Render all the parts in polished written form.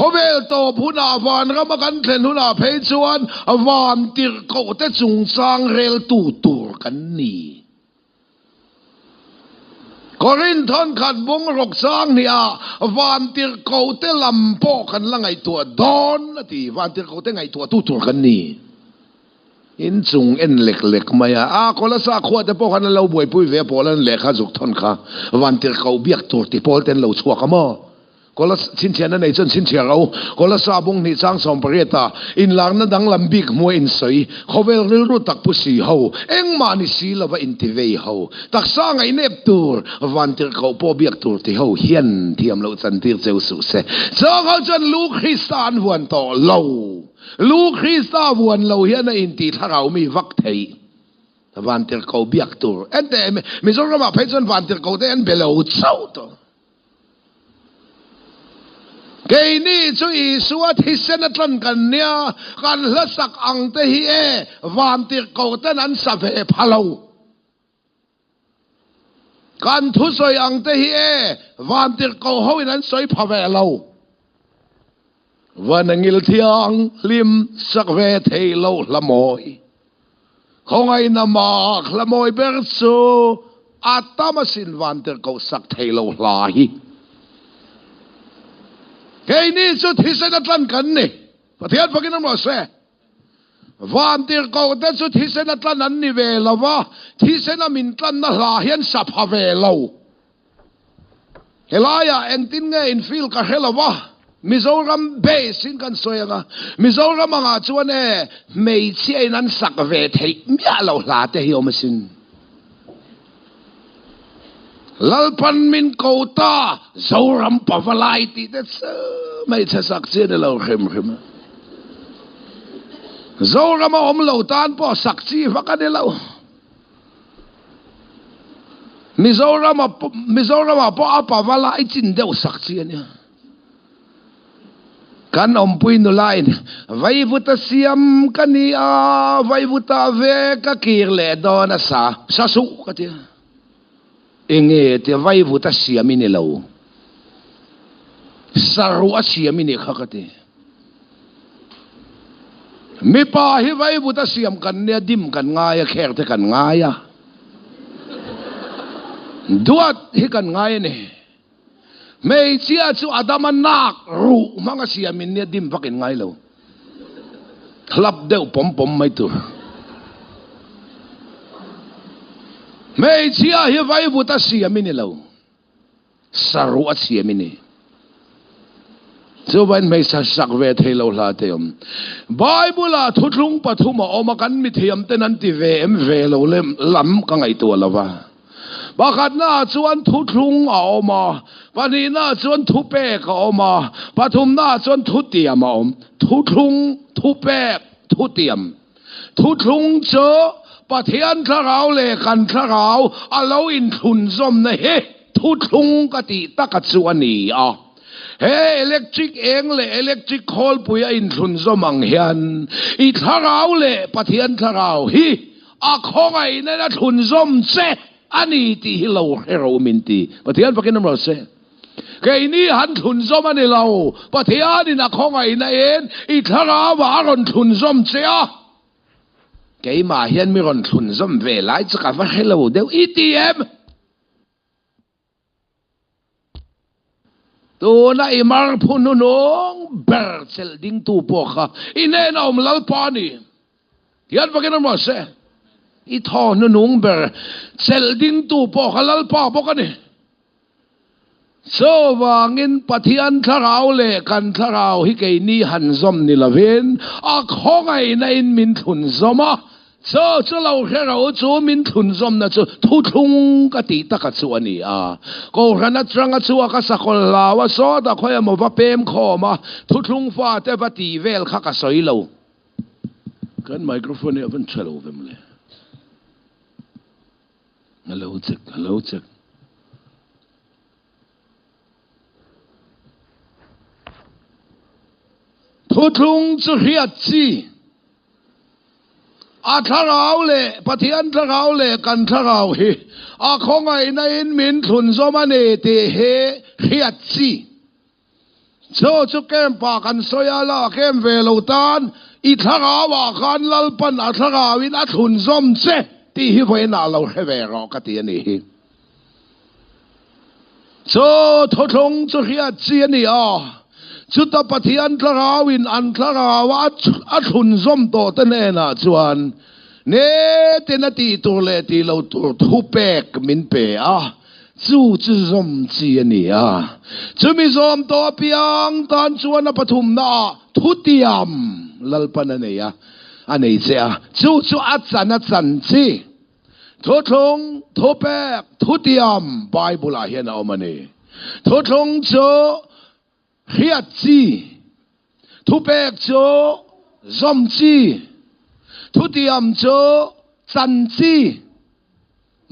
เขาเวลโตผู้นาวันก็มากันเทนผู้นาเพยชวนวันติรโกเตจุงสร้างเรลตูกันนี่กอรินทอนขัดบงรกสร้างเนี่ยวันติรโกเตลำโปกันละไงตัวดอนนะทีวันติรโกเตไงตัวตูกันนี่อินจุงเอ็นเล็กๆมาอ่ะคนละสักขวดแต่พวกนั้นเราบ่อยปุ้ยเวียพอแล้วเล็กข้าจุกทอนข้าวันติรโกเบียกตัวที่พอเต็นเราชัวกันมั้งคนละสินเชียนั่นเองจนสินเชียเราคนละซาบงนี่จ้างสมปริตาอินหลังนั้นดังลำบิกมวยอินใส่เขาเวลรู้ตักผู้สีเขาเอ็งมานิสีละว่าอินทิเวเขาตักสร้างไอ้เนบตูร์วันที่เขาพอเบียกตูร์ที่เขาเฮียนเทียมเราสันติเจ้าสุเสสร้างเขาจนลูกคริสตานวันต่อเราลูกคริสตานวันเราเฮียนอินตีถ้าเรามีวักเทยวันที่เขาเบียกตูร์เอ็นแต่ไม่สนว่าเพชรวันที่เขาเต้นเบลล์เจ้าตัวเกนี่ช่วยสวดที่เส้นตันกันเนี่ยการละสักอังเตฮีเอวันที่เขาเต้นนั้นสับเหพลาวการทุสอยอังเตฮีเอวันที่เขาหอยนั้นสอยพะเวลาววันงิลที่อังลิมสักเวทเฮลาวละมอยของไอ้นามากละมอยเบอร์โซอาตมาสินวันที่เขาสักเทลาวลายเกนี่สุดที่เส้นตันกันนี่ประเทศพากีสถานบอกเสียวันที่เขาแต่สุดที่เส้นตันนั้นนี่เวลาวะที่เส้นมินตันนั่นลาเห็นสับเวลาวเฮลายาเอ็งตินเงอินฟิลกับเฮลาวะมิโซรัมเบสินกันสวยงามิโซรัมงาชวนไม่เชื่อนั้นสักเวทีมีอะไรลาเตหิอมสินลัลปันมินโกตาโซรัมปะวลายตีเด็ดไม่ใช่สักเสียเดเราเข้มโซรัมอมเหล่าตานพอสักซีฟักกันเดเรามิโซรัมพออัปวลายจินเดวสักซีเนี่ยกันอมปุยนุไลน์ไว้บุตรเสียมกันนี่ไว้บุตรเวกกีร์เลดอนัสซาสุกันเดียเองเที่ยวไว้บุตรเสียมินิเลวสารวัตรเสียมินิข้ากันเดียไม่ป่าให้ไว้บุตรเสียมกันเนี่ยดิมกันง่ายแค่แต่กันง่ายดวดให้กันง่ายเนี่ยไม่เชื่อจู่อาดามันนักรู้มังเสียมินเนี่ยดิมฟักยังไงแล้วคลับเดียวผมไม่ตัวไม่เชื่อให้ไว้บุตรเสียมินแล้วสารวัตรเสียมินจู่วันไม่สักเวทให้เราลาเทียมไบเบิลทุลุงปฐุมออกมากันมิเทียมแต่นั้นที่เวเราเล่มล้ำกันไงตัวละวะบักหน้าชวนทุลุงออกมาปนีหน้าชวนทุเปกออกมาปฐุมหน้าชวนทุเตียมออกทุลุงทุเปกทุเตียมทุลุงเจอปะเทียนทะเราเลกันทะเราอาเราอินทุนซอมนะเฮทุลุงกติตะกัดสวนีเฮ้อิเล็กทริกเองเลยอิเล็กทริกคอลปุยอินทุนซอมังเฮียนอีทะเราเลยปะเทียนทะเราฮีอาของไอ้นั่นทุนซอมเซอันนี้ที่เรามินตีประเทศพากีสถานเราเสียแค่นี้หันทุนซ้อมอันนี้เราประเทศนี่นักของไอ้นั่นเองอีทาราวารอนทุนซ้อมเสียแค่มาเห็นมีรอนทุนซ้อมเวลาจะกับว่าให้เราเดี๋ยว ETM ตัวนั้นอีมาร์พูนน้องเบอร์เซลดิ้งตัวพวกเขาอีเน่นอมลัลปานีที่อันพากีสถานเราเสียอีทอนนุ่งเบอร์เซลดิ้งตัวพอขลัลป้าพวกนี้โซวางินปะเทียนทะเราเลกันทะเราฮิเกนี่หันซอมนี่ละเวนอาของไอ้ในมินทุนซอมาโซเราแค่เราจูมินทุนซอมนะจูทุลุงกติตะกัดส่วนนี้ก็ขณะจังกัดส่วนก็สักคนลาวโซตะคอยมาว่าเปมขอมาทุลุงฟ้าแต่ปฏิเวลข้าก็สอยเรากันไมโครโฟนเนี่ยมันเฉลวไปหมดเลยฮัลโหลจักทุลุงจะเฮียจีอาทาเราเลยปะเทียนทาเราเลยกันทาเราเฮอาของไอ้ในมินทุนซอมาเนเตเฮเฮียจี chu kem pa kan soyala kem velo tan I thara wa kan lalpan a thara win a thun zom che ti hi voina lo heve ro ka ti ani hi so thothong chu hia chi ani a chu ta pathian thara win an thara wa a thun zom to te ne na chuan ne te na ti tur le ti lo tur thu pek min pe a chu chu zom chi ani a chu mi zom to piang tan chuan a pathum na thu tiam lalpan ani a anei che a chu chu a chan chi thu thong thu pek thu tiam bible a hian a omani thu thong chu hiat chi thu pek chu zom chi thu tiam chu chan chi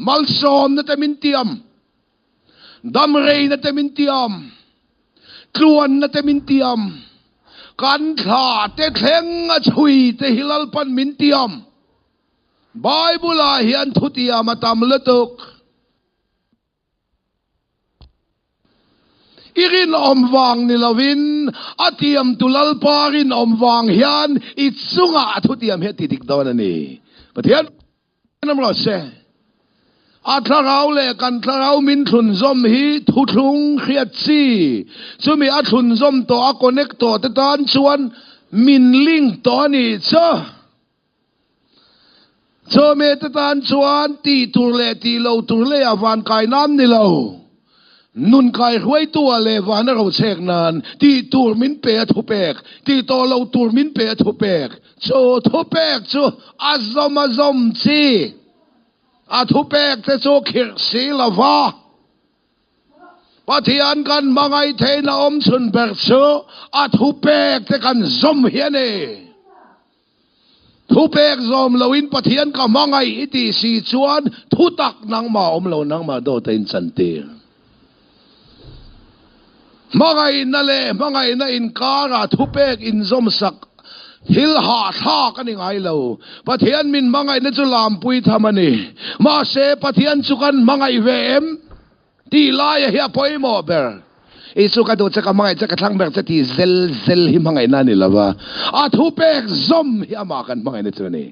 mal som na te min tiam dam rei na te min tiam tluan na te min tiam kan thla te thleng a chui te hilal pan min tiam bible a hian thu tiam atam letuk irin omwang ni lovin atiam tulal parin omwang hian itsunga thu tiam he titik dawn ani pathian namro se atharau le kan tharau min thun zom hi thu thlung khiat chi chumi a thun zom to a connect to te tan chuan min link to ni cho me te tan chuan ti tur le ti lo tur le awan kai nam ni lo nun kai huai tu le wan ro chek nan ti tur min pe thu pek ti to lo tur min pe thu pek cho thu pek chu azom chi a thu pek te chu khir si lava pathian kan mangai theina om chun ber chu a thu pek te kan zom hiane thu pek zom loin pathian ka mangai iti si chuan thu tak nang ma om lo nang ma do ten chante mangai na in kara thu pek in zom sak hil ha tha kan ngai lo pathian min mangai na chu lam pui thamani ma se pathian chu kan mangai ve em ti lai hi poi mo ber isu ka do chaka mangai chaka thlang ber chati zel hi mangai na ni lawa a thu pek zom hi ama kan mangai na chu ni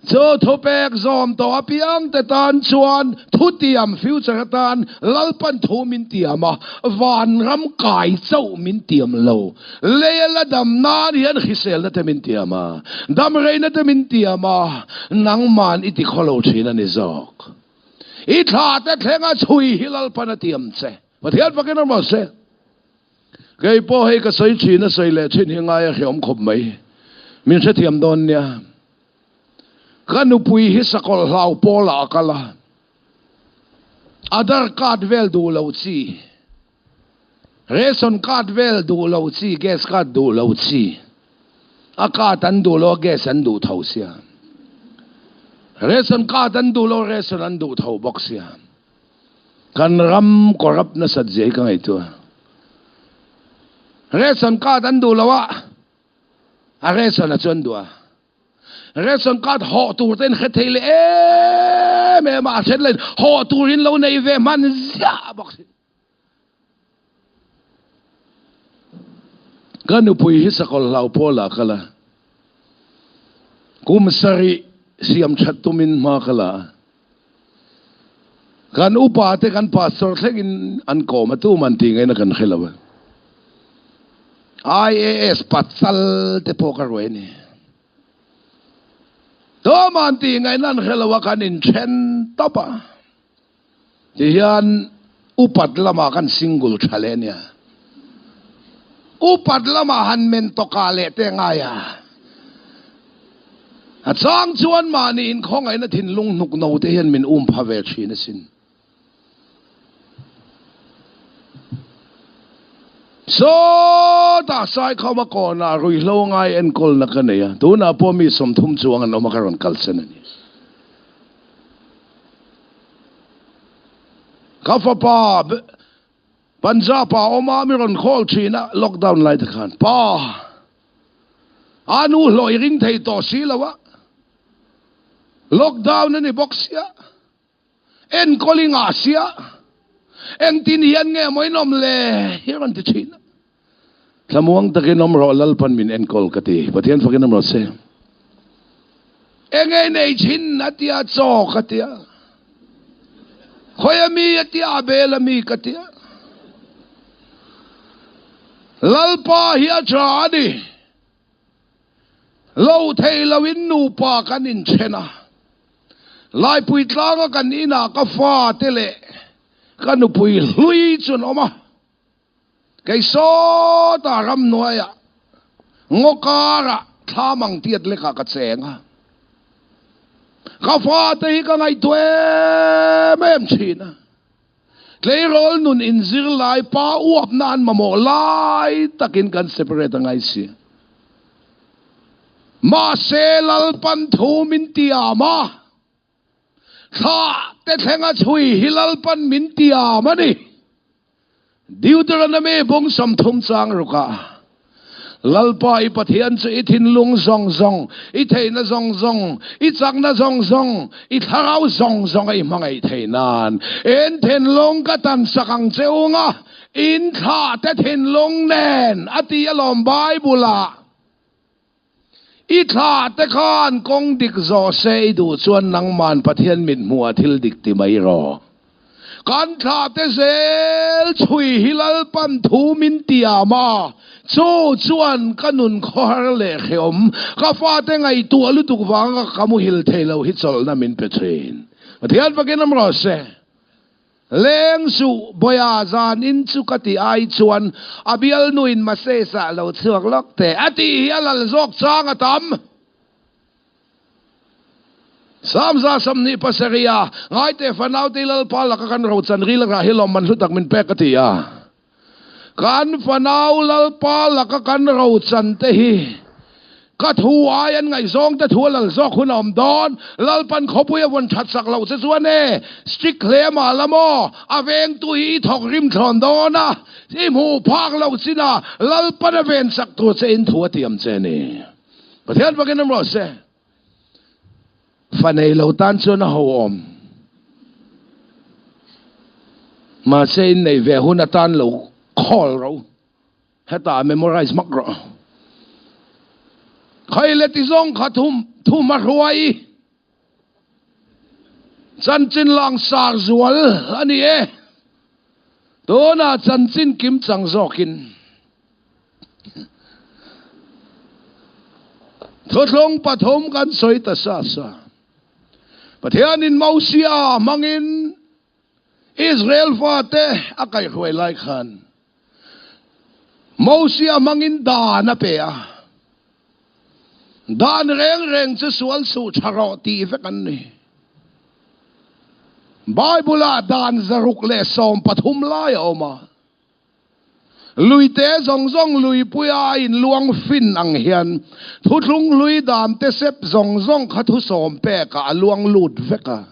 cho thu pek zom to apiang te tan chuan thu tiam future tan lalpan thu min tiama van ram kai chau min tiam lo leela dam na hian khisel na te min tiama dam rei na te min tiama nang man iti kholo thina ni zok I tha te thlenga chui hilal pan tiam che pathian pakin ma se gei po hei ka sai china sai le chin hi ngai a khiom khop mai min se thiam don nia kanu pui hi sakol hlau pola akala adar card vel du lo chi ration card vel du lo chi gas card du lo chi aka tan du lo gas an du thau sia ration card an du lo ration an du thau box sia kan ram korap na sadje ka ngai tu ration card an du lo wa a ration a chon du ration card ho tur ten khetele me ma chen len ho turin lo nei ve man za box kanu pui hi sakol lau pola kala kum sari siam chatumin ma kala kan upa te kan pastor thegin an ko ma tu man ti ngai na kan khelawa IAS patsal te pokarwe ni to man ti ngai nan khelawa kan in chen topa ti hian upat lama kan single chalenia upat lama han men to kale te ngaya a chang chuan mani in khong ai na thin lung nuk no te hian min phave thina sin so ta sai khoma ko na rui lo ngai en kol na kan ya tu na po mi som thum chuang an omakaron kalsen ani ka fa pa Punjab oma mi ron khol thina lockdown lai ta khan pa anu loi ring thei to si lawa lockdown ani boxia en calling asia en tin hian nge moi nom le hiran ti thina Tlamuang takinom ro lalpan min enkol kati pathian fakinam ro se engay nei chin atia cho katia khoyami atia belami katia lalpa hi acha ni lo thei lawin nu pa kanin chena lai pui tlang kan ina ka fa tele kanu pui hlui chun oma kai so ta ram noya ngokara thamang tiat le ka chenga ka fa te hi ka ngai twe mem china klei rol nun in zir lai pa uap nan mamo lai takin kan separate ngai si ma se lal pan thu min tiama tha te thenga chui hilal pan min tiama ni Deuteronomy bong sam thum chang ruka lalpa I pathian chu ithin lung zong zong I theina zong zong I changna zong zong I tharau zong zong ai mangai theinan en then long ka tan sakang cheunga in tha te thin long nen ati alom bible I tha te khan kong dik zo sei du chuan nang man pathian min mua thil dik ti mai ro kan tha te zel chui hilal pan thu min tiama chu chuan kanun khor le kheom ka fa te ngai tu alu tuk wang ka mu hil thelo hi chol na min petrin pathian pakinam ro se leng su boya zan in chu kati ai chuan abial nuin mase sa lo chuak lok te ati hialal zok chang atam samza samni pasaria ngai te fanau te lal pala ka kan ro chan ri la hilom man lu tak min pe ka ti ya kan fanau lal pala ka kan ro chan te hi ka thu ayan ngai zong te thu lal zok hunom don lal pan khopuya won that sak lo se chuan e strict claim alamo aveng tu hi thok rim thon dona si mu phak lo sina lal pan aven sak tu se in thu atiam che ni pathian pakinam ro se fanay lo tan cho na hawom ma say nei ve hun tan lo call ro heta memorize makro khai le ti zong khathum thu ma ruai chan chin lang sar zual ani e to na chan chin kim chang zokin thotlong pathom kan soi ta sa sa pathian in mausia mangin Israel fate akai khoi lai khan mausia mangin da na pe a dan reng reng chu sual su tharo ti ve kan ni bible dan zaruk le som pathum lai oma lui te zong zong lui puya in luang fin ang hian thu thlung lui dam te sep zong zong khathu som pe ka luang lut veka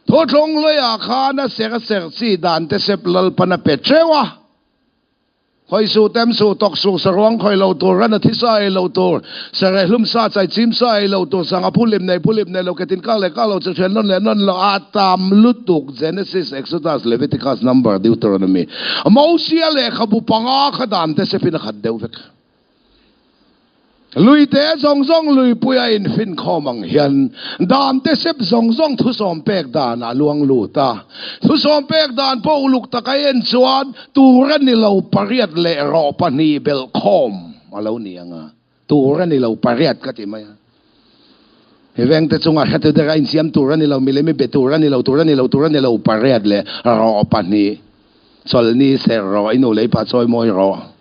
thu thlung lui a khana ser ser chi dan te sep lal pana pe trewa khoi su tem su tok su sarwang khoi lo tur ran thi sai lo tur sare hlum sa chai chim sai lo tur sanga pulim nei lo ketin ka lo chen non lo atam lutuk Genesis Exodus Leviticus Number Deuteronomy Moses le khabu panga khadam te se pin khad deu vek lui te zong zong lui puya in fin khomang hian dam te sep zong zong thu som pek dan aluang lu ta thu som pek dan po uluk ta kayen chuan turan ni lo pariat le ro pani bel khom alo ni anga turan ni lo pariat ka ti mai heveng te chunga hatu de gain siam turan ni lo milemi be turan ni lo pariat le ro pani chol ni se ro ino le pa choi moi ro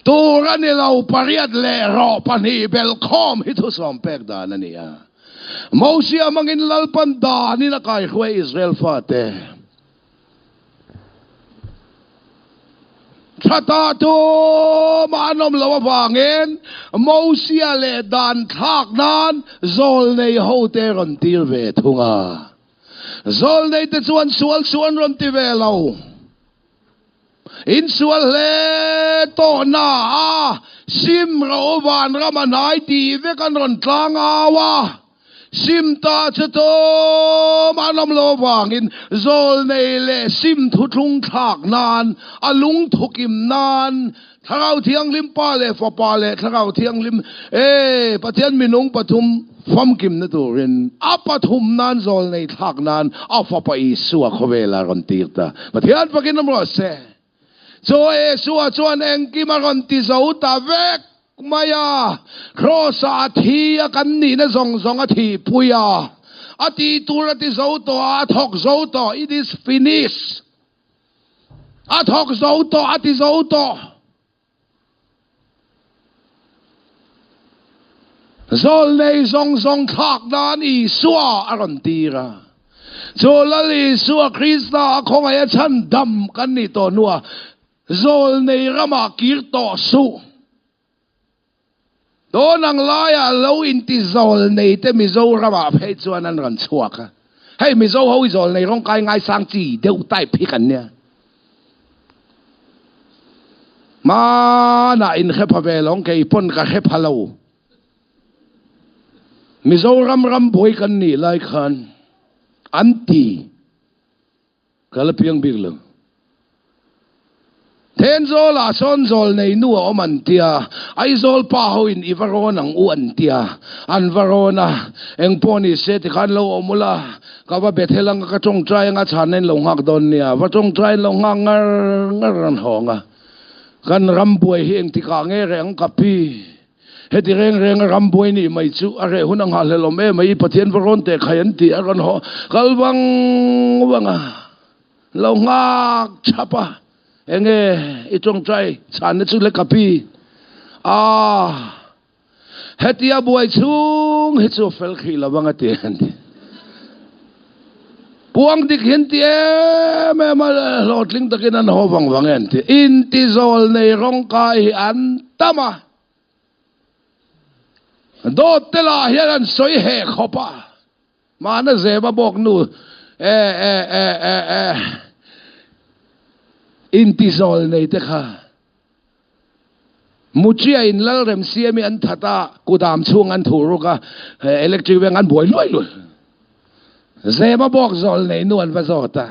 turan ni lo pariat le ro pani bel khom hi thu som pek dan ani a Moses mangin lalpan da ni na kai khwe Israel fate Chata to manom lawa wangin Moses le dan thak nan zol nei ho te ron tir ve thunga zol nei te chuan sual ron ti ve lo in sual le to na sim ro van ramanai ti ve kan ron tlanga wa sim ta chato manom lo wangin zol nei le sim thu thung thak nan alung thukim nan ถ้าเราเที่ยงลิมป้าเล่ฟป้าเล่ถ้าเราเที่ยงลิมประเทศมินงปฐุมฟัมกิมนะตัวเรนปฐุมนั้นโซลในทักนั้นฟ้าไปสัวเขาเวลากันตีตาประเทศปกินน้ำร้อนเสโซสัวชวนเองกิมากันตีสาวตาเวกมายาครอสอาทีกันนี่นะสองอาทีปุยาอาทิตุระที่สาวตัวอาทอกสาวตัว it is finished อาทอกสาวตัวอาทิสาวตัวโซลในสองทักนั้นอีสัวอรันตีระโซลลีสัวคริสต์คงไอ้ฉันดำกันนี่ตัวนัวโซลในรามากิรต่อสู้ตัวนังลายเราอินติโซลในแต่มิโซรามาเพจส่วนนั้นรันชัวค่ะให้มิโซเขาโซลในร่างกายง่ายสังจีเดี๋ยวใต้พิกันเนี่ยมาหน้าอินเขพเวลองเกยปนกับเขพาลูมิโซรำบวยกันนี่ไล่ขันอันตีก็เลยเพียงบิกเลยเทนโซลาซอนโซลในนัวอมันเตียไอโซลป้าหูอินอีวารอนังอ้วนเตียอันวารอนะเอ็งปอนี่เสติขันโลอมุลาก็ว่าเบทเฮลังก็จงใจงัดฉันในลงหักดอนเนี่ยว่าจงใจลงหักงรันหองกันรำบวยเฮงที่กางเงแรงกับพี่เฮติเร่งรำบวยนี่ไม่จู่อะไรหุ่นงาเลลเมไม่ปะเทียนวารอนแต่ขยันตีอรันหอกลวังลงหักชับเองไอจงใจฉันนั่นสุดเล็กกับพี่เฮติอาบวยชุงเฮติโอเฟลขีละบังเตียนปวงดิกเห็นเตียแม่มาหลอดลิงตะกินันหัวบังเห็นเตียอินติโซลในร่างกายอันตามาโดดเตล่าเฮียนสวยเหขอบะมานะเซบบอกนูอินติโซลในเตค่ะมุจีอินลเรมเซียมีอันทัตากูดามช่วงอันถูรุกะเอเล็กทริกเวงอันบวยลอยเซบบอกโซลในนวลประสอตา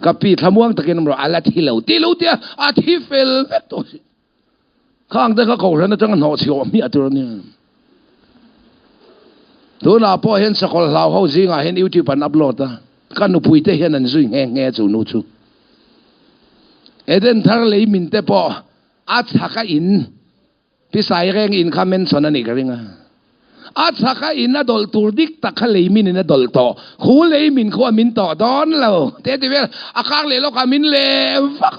กับปีทำว่างตะกินมรออะไรที่เหลวเดียอาทิเฟลเวตโตข้างแต่เขาเขาเรื่องนั้นจังหนอชิวมีอะไรตัวนี้ตัวน่าพอเห็นสกอลลาวเขาสิงห์เห็นยูทูบอันอัพโหลดนะกันนุพุยเตเห็นนั่นซุยแง่จูนูจูเดินทางเลยมินเตปออาชักอินพิสัยแรงอินคาเมนสนันอีกเรื่องอาชักอินน่ะดอลตูดิกตักเลยมินน่ะดอลต่อคู่เลยมินคู่มินต่อดอนเราเตติเวลอาคางเลยเราคามินเลฟัก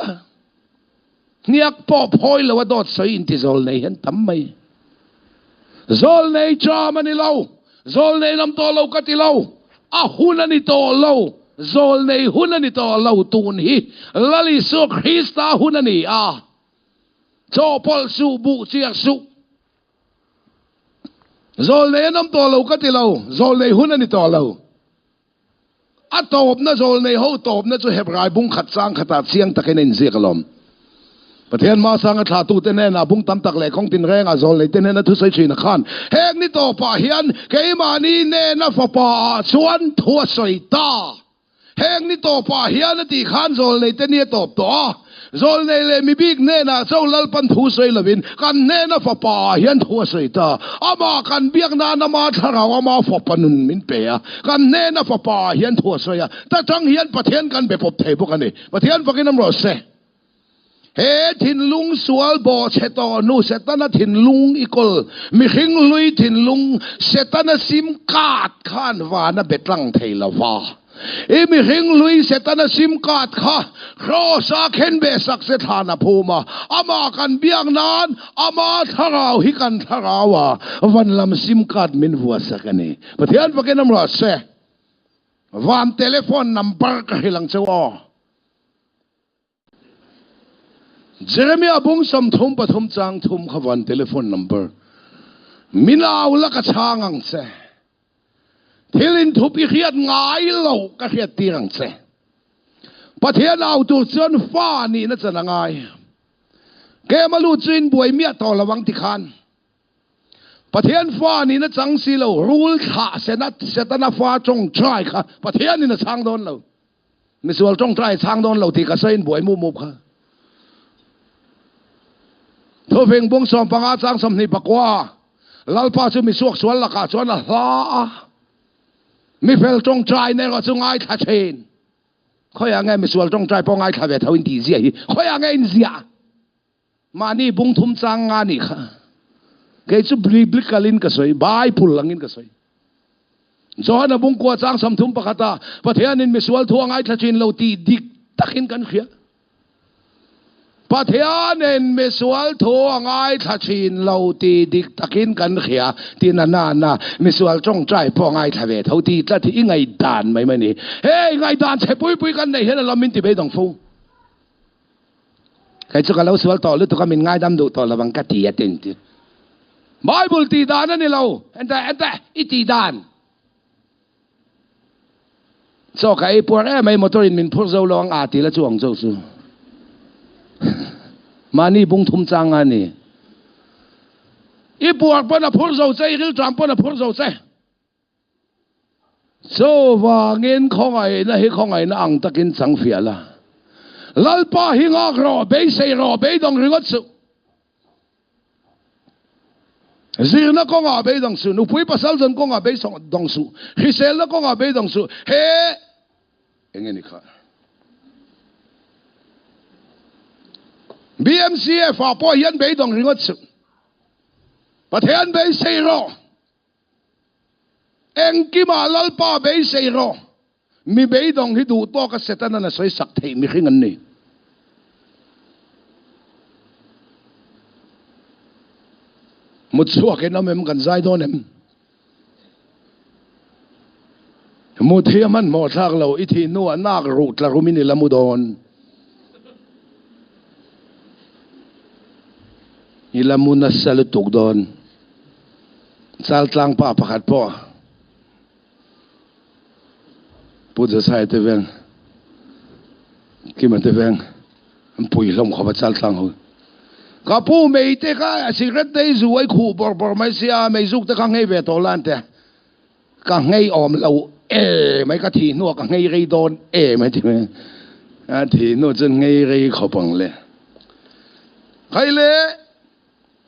เนี่ยปอพอยแล้วว่าดอดสอินที่โซลในเห็นทำไมโซลในจามันนี่เราโซลในน้ำตัวเราก็ที่เราหุ่นนี่ตัวเราโซลในหุ่นนี่ตัวเราตูนฮีลลิสุคริสตาหุ่นนี่โจพอลสูบุเสียสุโซลในน้ำตัวเราก็ที่เราโซลในหุ่นนี่ตัวเราตบนะโซลในเขาตบนะจะเห็บรายบุ้งขัดสร้างขัดตัดเสียงตะเคียนเสียกลมประเทศมาสังฆาตูเตเนนะบุ้งตำตักเหล็กของตินแรงอาโซลเลยเตเนนะทุสัยชีนขันเฮงนี่ต่อป่าเฮียนเกมานีเนนะฝาป่าชวนทัวสอยตาเฮงนี่ต่อป่าเฮียนตีขันโซลเลยเตเนตบตัวโซลเลยเลยมีบิ๊กเนนะเจ้าลัลปันทุสัยลวินกันเนนะฝาป่าเฮียนทัวสอยตาอามากันเบียกนานามาทาราวมาฝาปนุนมินเปียกันเนนะฝาป่าเฮียนทัวสอยแต่จังเฮียนประเทศกันแบบพบเทพกันนี่ประเทศพวกนี้น้ำรสเสเฮทินลุงสวลบอเชตอนูเซตันทินลุงอีกลมีขิงลุยทินลุงเซตันซิมกาดขานวานะเบ็ดลังเทลวามีขิงลุยเซตันซิมกาดข้าครอสาเข็นเบสักเสถานะภูมาอามากันเบียงนานอามาทาราวฮิกันทาราวาวันลำซิมกาดมินวัวสักนี่ประเทศพวกนี้น้ำรสเซวันเทเลโฟนนัมเบอร์ก็ให้หลังเจ้าเจเรมีอาบุงสมทุมปฐุมจางทุมขวันโทรศัพท์นัมเบอร์มินาวลักช้างเสทิลินทุบอีเขียดง่ายเหล่าก็เขียดตีรังเสประเทศเราตัวเส้นฟ้านี่น่าจะง่ายแกมาลูจินบวยเมียต่อระวังที่คันประเทศฟ้านี่น่าจังสิเรารูลขาเสนัดเสตนาฟ้าจงใจค่ะประเทศนี่น่าช่างโดนเราไม่ส่วนจงใจช่างโดนเราที่กระเซ็นบวยมุมค่ะ thu phình bung som panga chang som ni pakwa lalpa chu mi suak sual laka chuan a hla mi fel tong trai ne ro chungai tha chen khoi ange mi sual tong trai pongai tha ve thawin ti zia hi khoi ange in zia mani bung thum chang nga ni kha ke chu biblikalin ka soi bible langin ka soi Johana bung ko chang sam thum pakata pathian in mi sual thuang ai tha chin lo ti dik takin kan khia pathian in mi sual thuang ai tha chin lo ti dik takin kan khia tin na mi sual tong trai pong ai tha ve thau ti tla thi ngai dan mai mai ni hey ngai dan che pui pui kan nei hen la min ti be dong fu kai chu ka lo sual to lu to ka min ngai dam du to la bang ka ti ya tin ti Bible ti dan ni lo enta I ti dan so kai por mai motorin min phur zo long a ti la chuang zo su mani bung thum chang ani I por pa na phur zo chai ril tram pa na phur zo chai so wa ngin khong ai na hi khong ai na ang takin chang fia la lalpa hi ngak ro be sei ro be dong ringot su zir na ko nga be dong su nu pui pasal jon ko nga be song dong su hisel na ko nga be dong su he engeni kha BMCF a po hian be dong ringot su pathian be sei ro engki ma lalpa be sei ro mi be dong hi du to ka setan na soi sak thei mi khingan ni một số cái nó mình cần giải thôi em một thiên man một thang lâu ít thì nó nạc rụt là mình là một đòn ni là một nát sál tục đòn sál tlang pa pakat po bút giờ sai thế ven khi mà thế ven bùi lông khó bắt sál tlang thôi kapu mei te ka secret day zuai khu bor mai sia mei zuk te ka ngei ve to lan te ka ngei om lo mai ka thi no ka ngei rei don mai ti a thi no chen ngei rei kho pang le khai le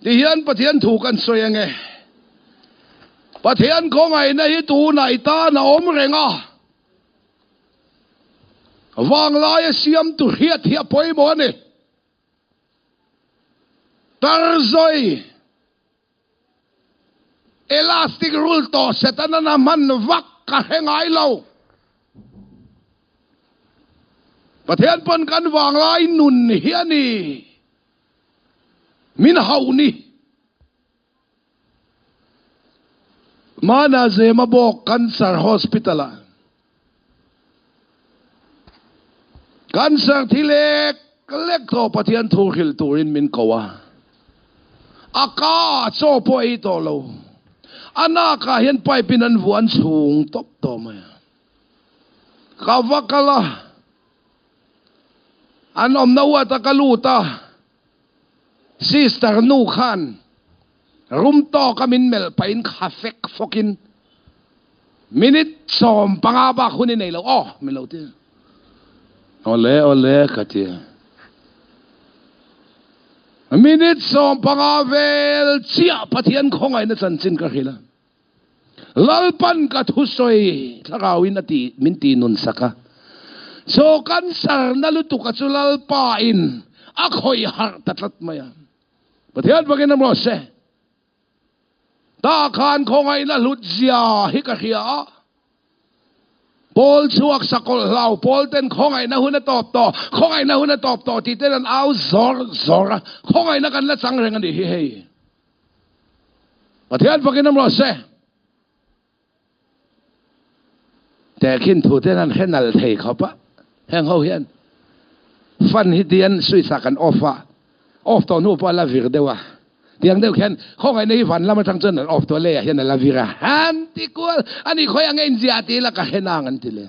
ti hian pathian thu kan soi ange pathian ko ngai na hi tu nai ta na om renga wang lai siam tu hiat hi poi mo ne Tarzoi elastic rule to setana na man vak ka hengai lo pathian pon kan wang lai nun hiani min hauni mana zema bok cancer hospital cancer thilek lek to pathian thu khil turin min kowa aka cho po I to lo anaka hian pai pinan vuan chung top to ma kawakala anom nawa ta kaluta sister nu khan rum to kamin mel pain khafek fokin minute som panga ba khuni nei lo oh mi lo ti ole katia minute som pangavel chia pathian khongai na chan chin ka khila lalpan ka thusoi thakawin ati minti nun saka so cancer na lutu ka chulal pa in akhoi har tatlat maya pathian bagin mo se ta khan khongai na lut zia hi ka khia Paul chuak sakol lau Paul ten khongai na huna top to khongai na huna top to ti ten au zor khongai na kan la chang reng ani hi hei pathian pakin am lo se te khin thu ten an khenal thei khopa heng ho hian fan hi tian sui sakan off to nu pa la vir dewa tiang deuh khen khongai nei van lama thang chen off to le hian la vira han ti kul ani khoi ang en zia ti la ka henang an ti le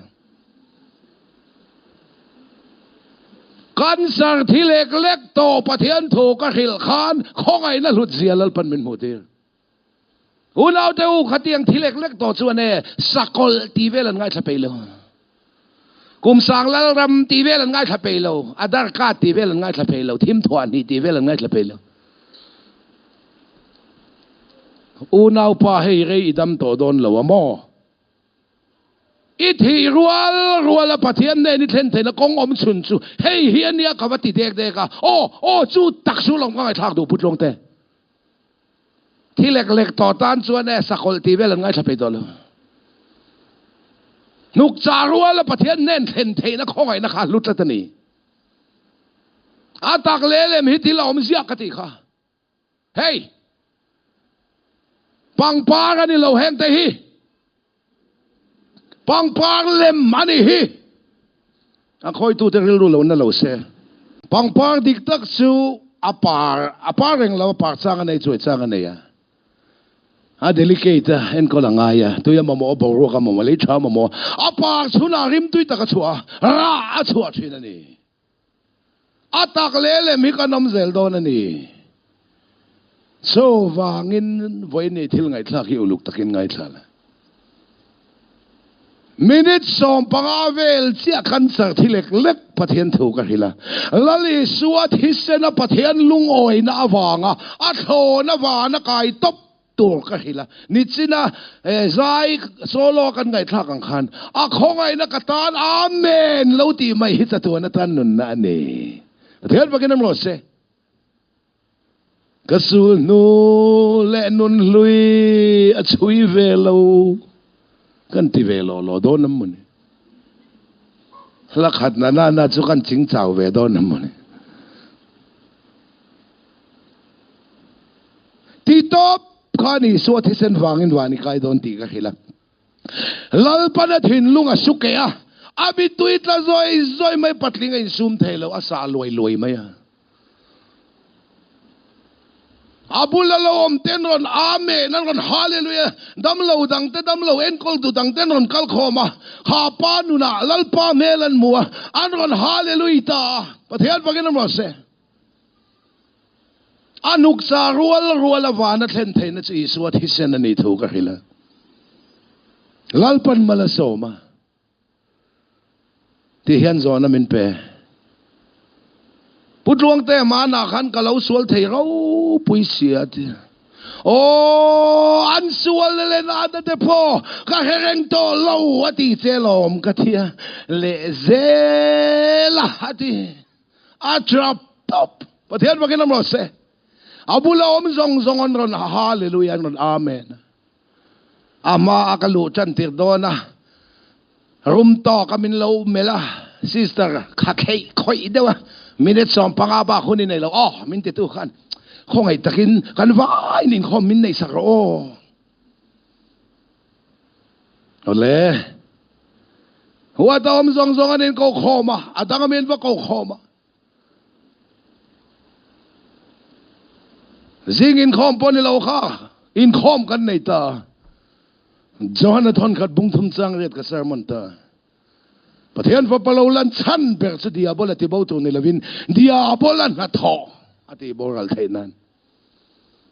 cancer thilek lek to pathian thu ka khil khan khongai na lut zia lal pan min mutir unau te u khatiang thilek lek to chuane sakol ti velan ngai tha peilo kum sang lal ram ti velan ngai tha peilo adar ka ti velan ngai tha peilo thim thwan hi ti velan ngai tha peilo unaw pa hei rei idam to don lo mo ít thì rual pathian này ni thlen thlen kong om chun chu hei hian nia ka wati dek dek ka o chu tak su long ngai thak du put long te thi lek lek to tan chuan e sakol ti vel ngai thape dol nuk cha rual pathian nen thlen thlen kong ai na kha lut ta ni a tak le lem hi ti lom zia ka ti kha hei pang pa ga ni lo heng te hi pang pang lem mani hi a khoi tu te ril ru lo na lo se pang pang dik tak chu apar reng lo par chang nei chui chang nei a delicate en ko la nga ya tu ya mo bo ro ka mo le cha mo apar chu na rim tui ta ka chua ra a chua thin ani atak le le mi ka nom zel don ani so wangin voi nei thil ngai thla ki uluk takin ngai thla minute som pangavel chia kan sar thilek lek pathian thu ka hila lali suat hisena pathian lung oi na awanga a tho na wa na kai top tur ka hila nichina zai solo kan ngai thla kan khan a khongai na katan amen lo ti mai hi tu na tan nun na ni pathian bagin am lo se kasul nu le nun lui a chui ve lo kan ti ve lo do nam mun la khat na chu kan ching chau ve do nam mun ti top khani so thi sen wangin wani kai don ti ka khila lal pana thin lunga suke a abi tuit la zoi mai patlinga in sum thelo asa loi mai abula lo om ten ron amen nan ron hallelujah dam lo en kol du dang ten ron kal khoma ha pa nu na lal pa melan muwa an ron hallelujah ta pathian bagin mo se anuk sa rual awana thlen thein na chi suat hisen ani thu ka hila lal pan mala soma ti hian zona min pe putluang te mana khan kalau sual thei ro pui sia ti an sual le na da te po ka hereng to lo ati chelom ka thia le zela ati a drop top pathian bagin am se abula om zong on ron hallelujah ron amen ama akalu chan tir dona rum to kamin lo mela sister khakhei khoi dewa minute som panga ba khuni nei lo min ti tu khan khongai takin kan vai nin khom min nei sak ro ole huwa ta om zong anin ko khoma adang min ba ko khoma zing in khom pon ni lo kha in khom kan nei ta Jonathan khat bung thum chang ret ka sermon ta pathian fa palolan chan ber chu diabol ati bo tu ni lovin diabolan na tho ati boral thainan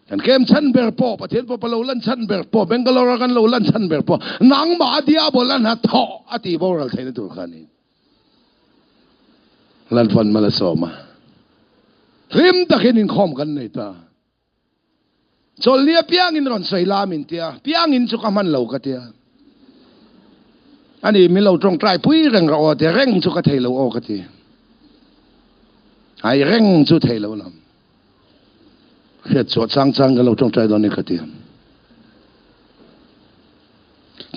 kan kem chan ber po pathian fa palolan chan ber po Bangalore kan lolan chan ber po nang ma diabolan na tho ati boral thainan tu khani lan fan mala soma rim takin in khom kan nei ta chol lia piang in ron sai la min tia piang in chu kaman lo ka tia ani mi lo trong trai pui reng ro te reng chu ka thei lo o ka ti ai reng chu thei lo lam khet chu chang ka lo trong trai don ni ka ti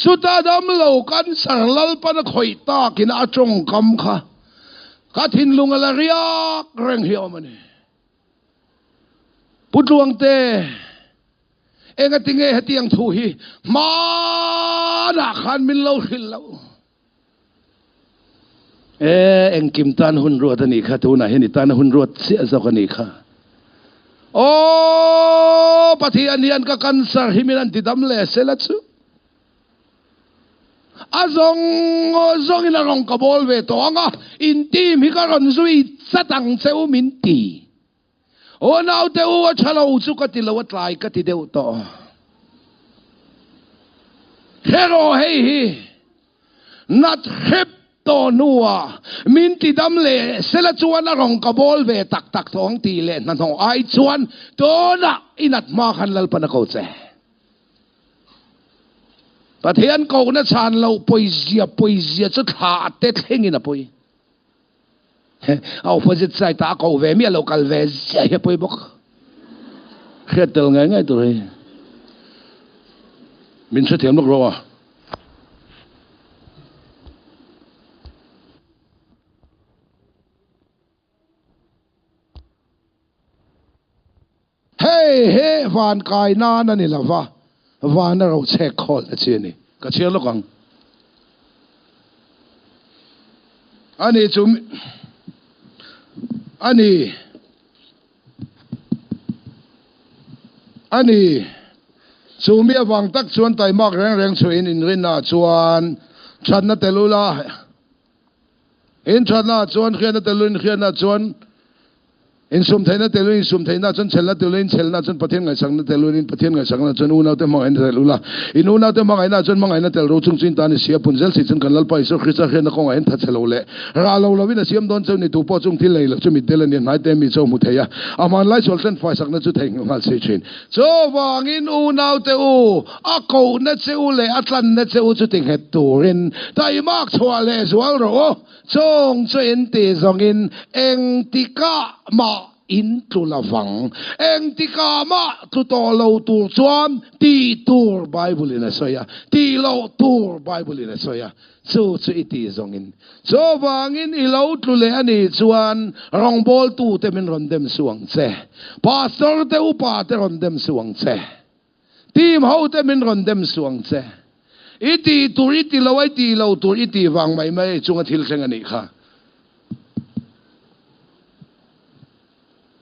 chu ta dam lo kan sar lal pa na khoi ta kin a trong kam kha ka thin lung ala riak reng hiao mani putluang te enga tinge hatiang thu hi ma na khan min lo hil lo eng kim tan hun ruat ani kha tu na heni tan hun ruat se zo ka ni kha pathi anian ka cancer himinan tidam le sela chu azong ina rong ka bol ve to anga in tim hi ka ron zui satang cheu min ti now te u chalo chu ka ti lo tlai ka ti deu to hero hei hi nat hep to nuwa min ti dam le sela chuan a rong ka bol ve tak thong ti le na no ai chuan to na inat ma khan lal pa na ko che ประเทศเก่านะชานเราปอยเสียจะขาดเตะเท่งนะปอยเอาพอจิตใจตาเก่าเวมีเรากัลเวเสียปอยบอกเครียดตัวไงตัวเลยมินเสถียรลูกรัวเฮ้วานกายนานั่นนี่ละวานเราเช็คคอลเชียนี่ก็เชื่อลูกกังอันนี้จุ่มอันนี้สูมีวังตักชวนไต่มากแรงช่วยอินรินาชวนฉันน่ะเตลุละอินฉันน่ะชวนเขียนน่ะเตลุนเขียนน่ะชวนอินสุมไทยน่ะเตลุนสุมไทยน่ะชวนเชลน่ะเตลุนเชลน่ะชวนประเทศไงสังน่ะเตลุนประเทศไงสังน่ะชวนอูน่าเตมังไงน่ะเตลุละอินอูน่าเตมังไงน่ะชวนมังไงน่ะเตลุจุงจินตานี่เสียปุ่นเซลสิชนกันลัลไปสุขริสเขียนน่ะคงไงน่ะเชลโลเล่ราเราวินาเสียมโดนเจ้านี่ตัวพ่อจุงที่เลยละจุมิเตลนี่นายเตมีเจ้ามุทัยอามันไล่ชวนเส้นไฟสักน่ะจุดแทงงานเสียชินโจวังอินอูน่าเตอูอากูน่ะเจ้าเล่อัตลันน่ะเจ้าจุดแทงเหตุตัวรินแต่มากชัวเล่ชัวโรจงช่วยอินตีจงอินเอ็งติกามาอินตุลาฟังเอ็งติกามาตุตอลตูจวนตีตูร์ไบเบิลนะสอยตีลตูร์ไบเบิลนะสอยสู้ช่วยตีจงอินโจวังอินอีลาตุเลอันนี้จวนรองบอลตูเตมินรอนเดมสวงเซพาสเตอร์เตอุปาเตรอนเดมสวงเซทีมเฮาเตมินรอนเดมสวงเซอิตีตูริตีลาวตีลาวตูอิตีวังไม่จงอาทิลเซงอันนี้ค่ะ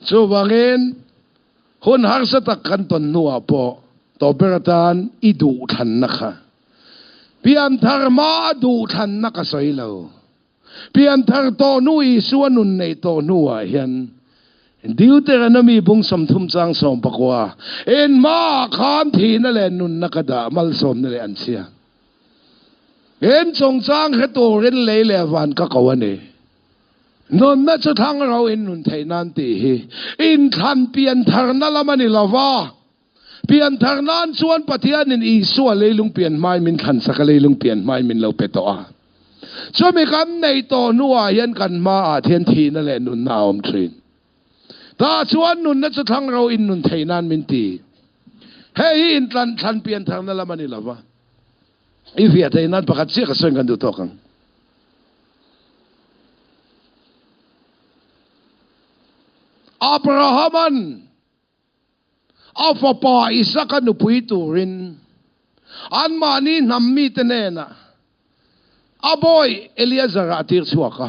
so bangin hun har sa takkan ton nuwa po to beratan idu than naka pian thar ma du than naka soilo pian thar to nui suanun nei to nuwa hian Deuteronomy bung som thum chang som pakwa en ma khan thi na le nun nakada mal som na le an sia en chong chang he to ren le le wan ka kawaneนนน่ะจะทั้งเราอินนุนไทยนันตีอินทันเปลี่ยนทางนั่นละมันนี่ละว่าเปลี่ยนทางนั้นส่วนปฏิญาณอีส่วนเลยลุงเปลี่ยนไม่มินขันสักเลยลุงเปลี่ยนไม่มินเราเปตัวช่วยมีกันในตัวนัวยันกันมาเทียนทีนั่นแหละนุนนาวมทรินถ้าส่วนนุนน่ะจะทั้งเราอินนุนไทยนันมินตีเฮ้ยอินทันเปลี่ยนทางนั่นละมันนี่ละว่าอีเวียไทยนันประกาศเสียกระส่งกันดูตัวกันอับราฮัมันอัฟปาอิสักนุพุยตูรินอันมานีนำมีเตเนนะอบอยเอลียาซาราติรสวกะ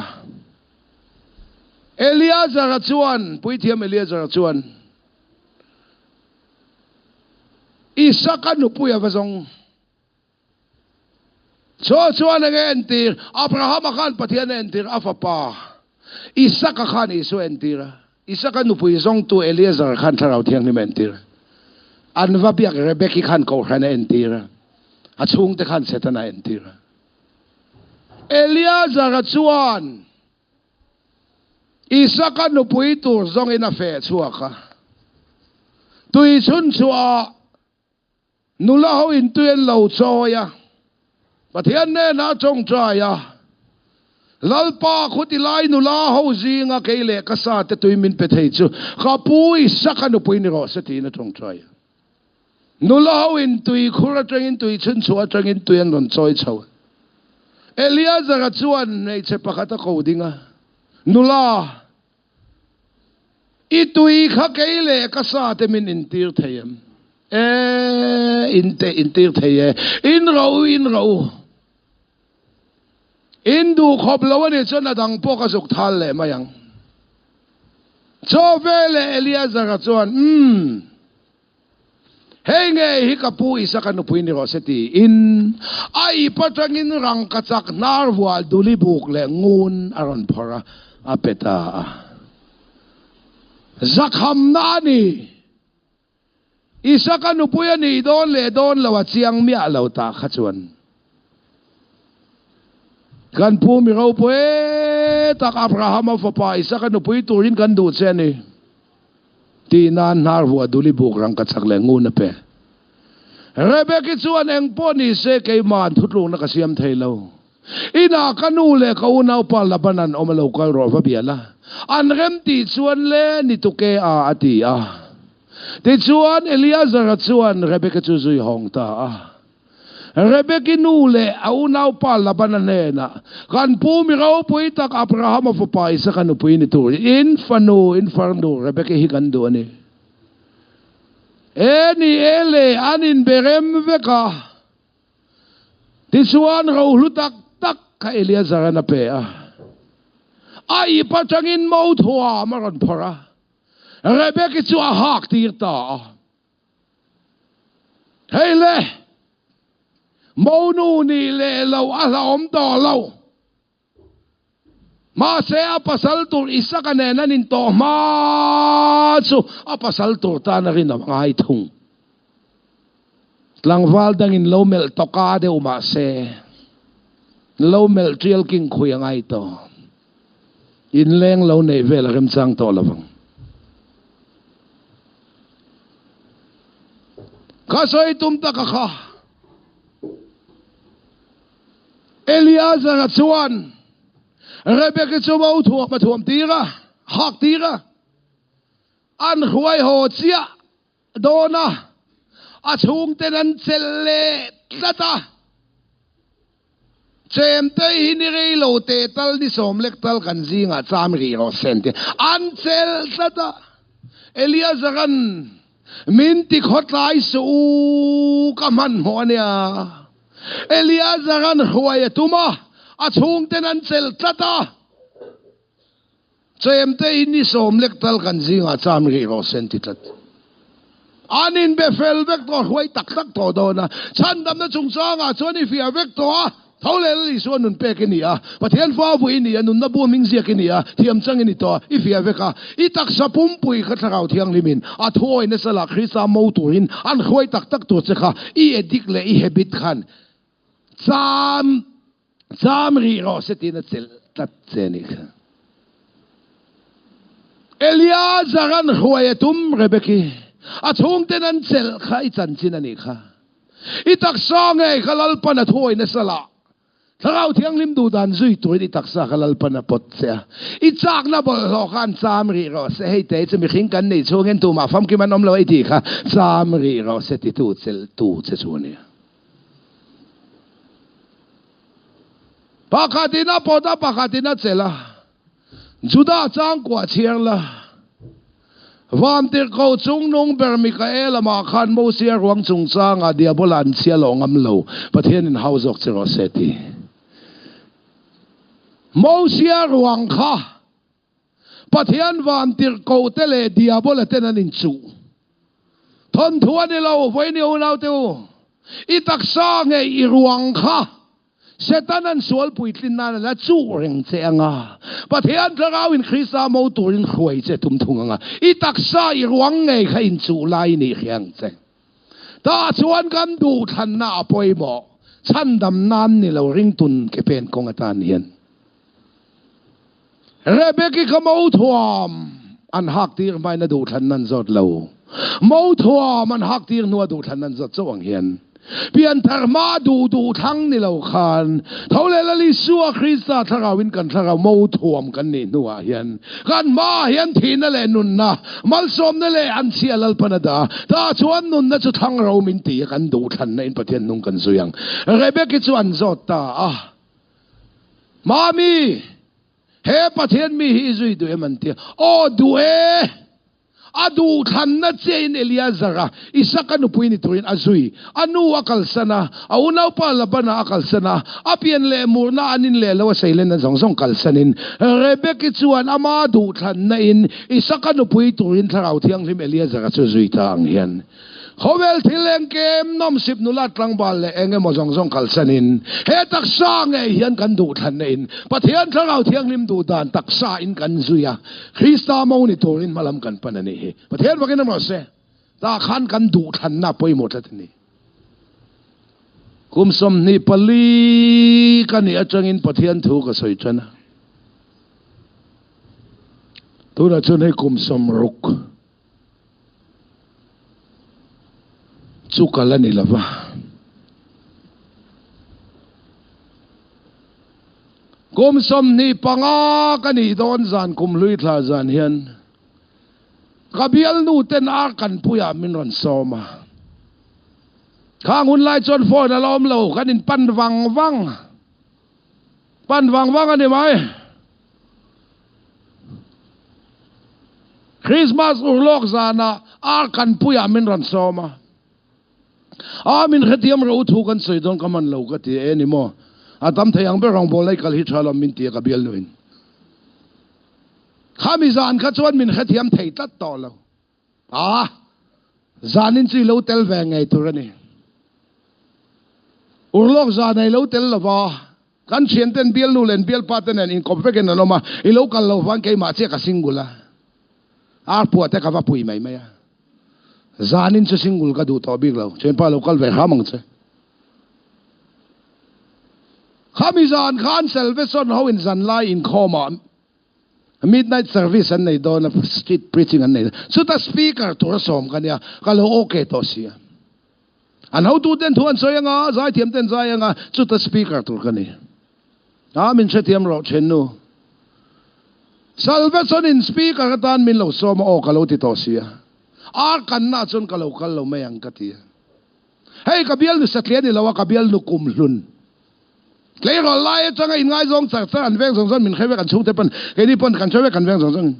เอลียาซาราชวนพุยเทียมเอลียาซาราชวนอิสักนุพุยอวะซงชวนเงินตีร์อับราฮัมขันปฏิญาณเงินตีร์อัฟปาอิสักขันอิสเวนตีร์อิสกันนุพุยซงตัวเอลียซาร์ขันทาราเทียงนี่เมนตีร์อันว่าเบียกเรเบกิขันเขาขันเอ็นตีร์อัชงเตขันเซตนาเอ็นตีร์เอลียซาร์ชวนอิสกันนุพุยตัวซงอินาเฟชัวค่ะตุยชุนชัวนุลาหูอินตุยนเหล่าโจยะปะเทียนเนน่าจงใจยะลัลปาขุติไลนุลาหูจีงะเกเลกษาเตตุยมินเปเทจูข้าปุยสักนุปุยนิโรสตีนจงใจนุลาหูอินตุยคุระจงอินตุยชุนชัวจงอินตุยนนจอยชาวเอลียาซาร์ชวนในเชปะขัตะโคดิงะนุลาอิตุยข้าเกเลกษาเตมินอินตีร์เทียมอินตีร์เทียอินเราอินดูขบลาวนี่จนดังพวกสุกทัลเลยมายังโจเวเลเอลียาซาร์จวนเฮงเอฮิกาปูอิสักนุพุยนิโรสตีอินไอปัจจินรังกัจจนารวัลดูลิบุกเลงูนอารอนพระอาเปตาจักฮัมนานีอิสักนุพุยนี่โดนละวัดเชียงเมียเหล่าตาขจวนกันพูมิเราเพื่อตักอับราฮัมอัฟปาอิสักนุพุยตูรินกันดูเซนี่ตีนานนาร์วัวดูลิบุกรังกัจจเลงูนเป Rebecca chuan eng poni se ke man thutlung na kasiam thailo ina kanu le kaunau pa labanan omalo ka ro va biala an rem ti chuan le ni tuke a ati a ti chuan Eliezer chuan Rebecca chu zui hong ta a Rebecca nu le aunau pa labanan ne na kan pu mi ro pui tak Abraham fo pa isa kanu pui ni tu in farnu Rebecca hi kan do ani eni ele anin berem veka tisuan ro hlutak tak ka Eliezer na pe a ai patangin mo thua maron phora Rebecca chu a hak tir ta hele mo nu ni le lo ala om to lo ma se a pasal tur isa kanena nin to ma chu a pasal tur ta na rin ang ay thung tlangwal dangin low mel toka de uma se low mel trial king khuyang ay to in leng low nei vel rem chang to lawang kasoy tum ta ka kha Eliezer chuan Rebecca chu mo thuak ma thuam tira hak tira an huai ho chia dona a chung tenan chelle tata chem te hini rei lo te tal ni som lek tal kan zinga cham ri ro sente an chel tata Eliezer an min ti khotlai su kaman ho ania Eliezer an huai tuma a chung tenan chel tata chem te hini som lek tal kan zinga cham ri ro sente tat anin be fel vek to huai tak tak to do na chandam na chung sanga choni fia vek to a thole li so nun pe ke ni a pathian fa bu ni anun na bu ming zia ke ni a thiam chang ni to I fia veka I tak sapum pui kha tharau thiang limin a thoi na sala khrisa mo turin an huai tak tak to che kha I edik le I habit khan cham ri ro se tin chel tat cheni kha Eliezer an huai tum Rebecca a chung tenan chel kha I chan chin ani kha I tak song e khalal pan a thoi na sala tharau thiang lim du dan zui tu I tak sa khalal pan a pot se I chak na bol lo khan cham ri ro se hei te che mi khing kan nei chung hen tu ma fam ki man om lo I ti kha cham ri ro se ti tu chel tu che chu ni pakhatina poda pakhatina chela juda chang kwa chiang la Vam tir ko chung nung ber Mikael ma khan mo sia ruang chung sang a diabolan sia lo ngam lo pathian in house of Rossetti mo sia ruang kha pathian vam tir ko tele diabola tenan in chu thon thuan ni lo voi ni u nau teu I tak sa nge I ruang kha Setanan sual puitlin na la chu reng che anga pathian tharau in Krista mo turin khuai che tum thunga I taksa I ruang nge kha in chu lai ni khiang che ta chuan kan du than na poi mo chandam nan ni lo ring tun ke pen kong atan hian Rebecca ka mo thuam an hak tir mai na du than nan zot lo mo thuam an hak tir nu du than nan zot chawang hian pian thar ma du thang ni lo khan thole la li suwa Krista tharawin kan tharau mo thuam kan ni nuwa hian kan ma hian thina le nun na mal som na le an chialal panada ta chuan nun na chu thang ro min ti kan du than na in pathian nung kan zuyang Rebecca chuan zot ta mami he pathian mi hi zui du eman ti o du e adu than na chen Eliezer isaka nu puini turin azui anu akal sana aunaw pa labana akal sana apian le murna anin le lawa sailen na zongsong kalsanin Rebecca chuan ama du than na in isaka nu pui turin tharau thiang lim Eliezer chu zui ta ang hian Howel thileng kem nom sip nulat lang bal le enge mo zongsong kalsanin he taksa nge hian kan du than na in pathian tharau thiang lim du dan taksa in kan zuya Krista mo ni turin malam kan panani he pathian wakin mo se ta khan kan du than na poi mo tat ni kum som ni pali kan ni atangin pathian thu ka soi chana tu na chun he kum som ruk chukala ni lava kum som ni panga kani don zan kum lui thla zan hian kabial nu ten a kan puya min ron soma khang hun lai chon phone alom lo kanin pan wang wang ani mai Christmas urlok zana a kan puya min ron soma min khatiam ro thu kan soi don kaman lo ka ti anymore atam thayang be rong bolai kal hi thalam min ti kabial nuin khamizan kha chon min khathiam thei tat to lo zanin chi lo tel ve ngai turani urlok zanai lo tel lawa kan chien ten bial nu len bial paten en in kopeken no ma I lo kal lo wan ke ma che ka singula pu te ka va pui mai mai zanin chu singul ka du to big lo chen pa lo kal ve hamang che khamizan khan salvation how in zan lai in khoma midnight service an nei don street preaching an nei so ta speaker to som kan ya kalo okay to sia an how to den thuan soyanga zai thiam ten zaianga chu ta speaker tur kan ni min che thiam ro chen nu salvation in speaker tan min lo som o kalo ti to sia kan na chon kalo mai ang katia hey kabial nu satlia ni lawa kabial nu kum hlun lấy rồi lại cho ngay ngay giống sạc sạc ăn veng giống mình khai với cảnh chú thế pon cái đi pon cảnh chú với cảnh veng giống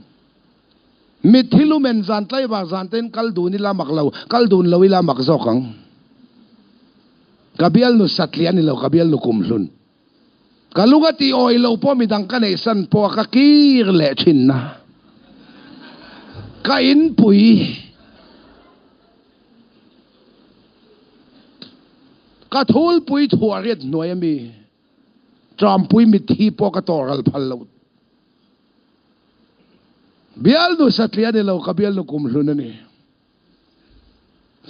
mít thilu men zan tay bạc zan tên kal du ni la mặc lâu kal du lâu la mặc gió căng kabial nu satlian ni lâu kabial nu kum lun kaluga ti oi lâu po mi dang kan san po ka kir le chin na ka in pui ka thul pui thua riat noi mi tram pui mi thi po ka toral phal lo bial nu satlia ni lo ka bial nu kum hlun ani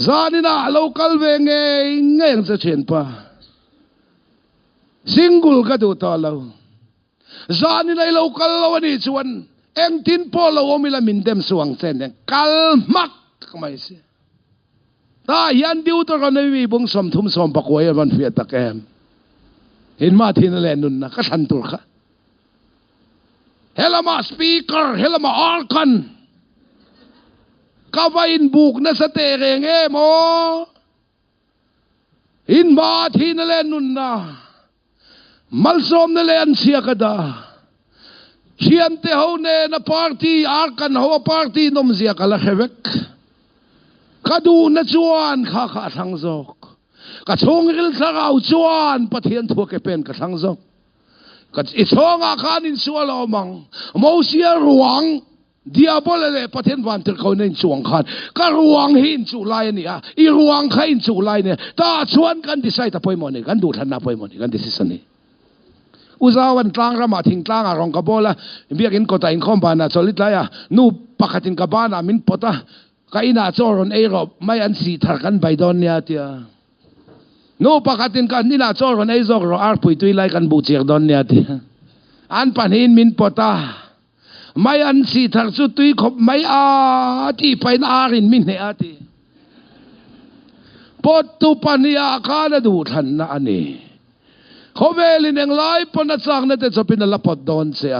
zanina local ve nge sa chen pa single ka du to lo zanina local lo ani chuan eng tin po lo omila min dem suang chen kal mak mai se ta yan diu to ka nei bung som thum som pakoi ban fia takem in ma thin le nun na ka than tur kha helama speaker helama arkan ka va in buk na sa te reng e mo in ma thin le nun na mal som na le an sia ka da chiam te ho ne na party arkan ho party nom zia ka la khevek ka du na chuan kha thang zok ka chong ril sarau chuan pathian thu ke pen ka thang zok ka I chonga khan in sual omang mo sia ruang diabol le pathian wan ter ko nen chuang khan ka ruang hin chu lai ni I ruang kha in chu lai ne ta chuan kan decide ta poi mo ni kan du than na poi mo ni kan decision ni uzawan tlang rama thing tlang a rong ka bola biakin ko ta in khom ba na cholit la ya nu pakhatin ka ba na min pota ka ina choron e ro mai an si thar kan bai don nia tia no pakatin kan nila choron ei zok ro ar pui tui lai kan bu chek don nia ti an panin min pota mai an si thar chu tui khop mai ti pain arin min ne ati pot tu pania kana du than na ani khovelin eng lai pona chang na te chopin la pot don se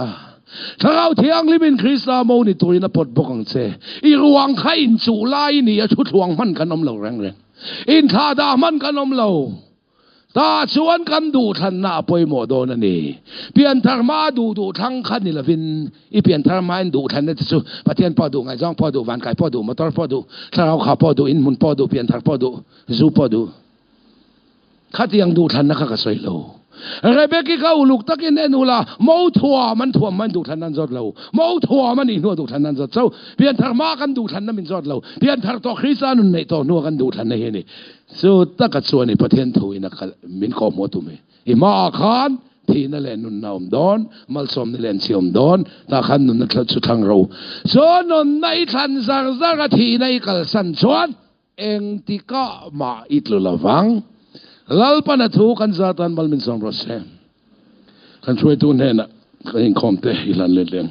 thangau thiang limin krista mo ni tuina pot bokang che I ruang khain chu lai ni a thu thuang man kanom lo reng in tha da man kanom lo ta chuan kan du than na poi mo don ani pian thar ma du thang khan ni lavin I pian thar ma in du than ne chu pathian pa du ngai jong pa du van kai pa du motor pa du tharau kha pa du in mun pa du pian thar pa du zu pa du khatiang du than na kha ka soi lo Rebeki ka uluk takin enula mo thua man du than nan zot lo mo thua man I nu du than nan zot so pian thar ma kan du than na min zot lo pian thar to Christian nun nei to nu kan du than nei ni so ta ka chuani pathian thuina kal min ko mo tu me I ma khan thi na len nun naum don mal som ni len siom don ta khan nun na chu thang ro so non nai than zar thi nai kal san chuan eng tika ma itlu lawang lalpa na thu kan zatan balmin som rosem kan chuai tu ne na kan kom te ilan le leng